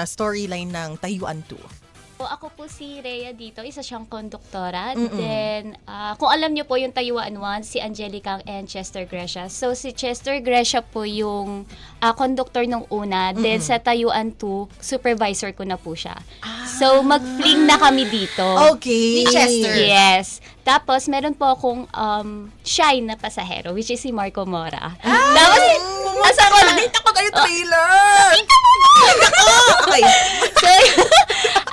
storyline ng Tayuan 2? Ako po si Rhea dito, isa siyang konduktora. Then, kung alam niyo po yung Tayuan 1, si Angelica and Chester Gracia. So, si Chester Gracia po yung konduktor nung una. Then, sa Tayuan 2, supervisor ko na po siya. So, mag-fling na kami dito. Okay. Ni Chester. Yes. Tapos, meron po akong shy na pasahero, which is si Marco Mora. Tapos, Asa ko, nakita ko kayo trailer! Okay. so,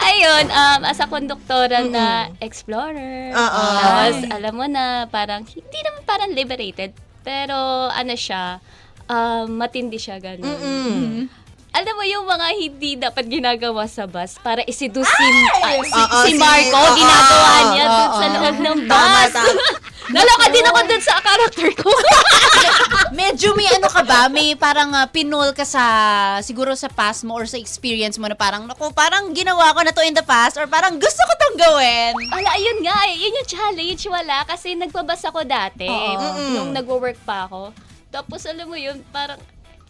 ayun, as a konduktora na explorer. Tapos, alam mo na, parang, hindi naman parang liberated, pero ano siya, matindi siya, gano'n. Alam mo yung mga hindi dapat ginagawa sa bus para isiduce si Marco, ginagawa niya dun sa loob ng bus. Naloka din ako dun sa character ko. Medyo may ano ka ba? May parang pinol ka sa, siguro sa past mo or sa experience mo na parang, naku, parang ginawa ko na to in the past or parang gusto ko tong gawin. Ala, ayun nga, yun yung challenge, wala. Kasi nagbabas ako dati, nung nagwo-work pa ako. Tapos alam mo yun, parang,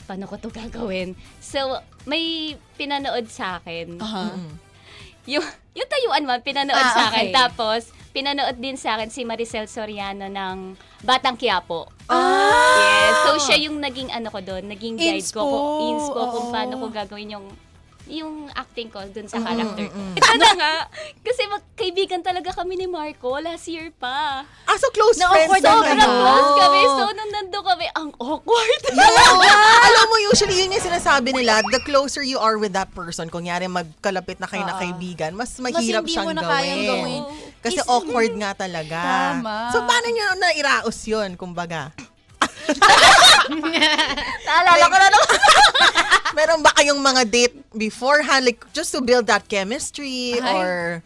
paano ko to gagawin? So, may pinanood sa akin. Yung Tayuan man, pinanood sa akin. Okay. Tapos, pinanood din sa akin si Maricel Soriano ng Batang Quiapo. Yes. So, siya yung naging ano ko doon, naging guide ko, inspo kung paano ko gagawin yung acting ko dun sa character ko. Ito na nga, kasi magkaibigan talaga kami ni Marco last year pa. So close friends na Sobrang kayo. close kami. So, nung nandun kami, ang awkward. Alam mo, usually yun yung sinasabi nila, the closer you are with that person, kunyari magkalapit na kayo na kaibigan, mas mahirap hindi siyang mo na kayang gawin. Kasi awkward nga talaga. Tama. So, paano nyo nairaos yun, kumbaga? Naalala ko na naman. Meron ba kayong mga date beforehand, like, just to build that chemistry? Or,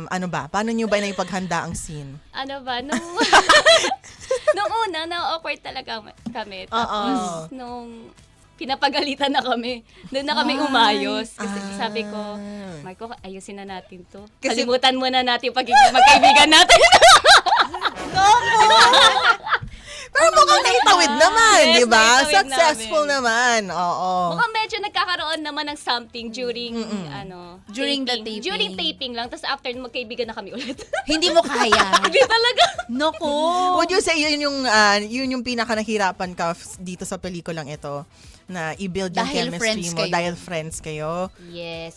ano ba? Paano nyo ba naipaghanda ang scene? Ano ba, nung una, na-awkward talaga kami. Tapos, nung pinapagalitan na kami, doon na kami umayos. Kasi sabi ko, Marco, ayusin na natin to. Kalimutan mo na natin pagiging magkaibigan natin. Pero mukhang naitawid naman, Yes, di ba? naitawid Successful namin. naman. Oo. Mukhang medyo nagkakaroon naman ng something during, During the taping. During taping lang. Tapos after, magkaibigan na kami ulit. Hindi mo kaya. Hindi talaga. Naku. Would you say yun yung pinaka nahirapan ka dito sa pelikulang ito? Na i-build yung Dahil chemistry friends mo kayo. dahil friends kayo? Yes.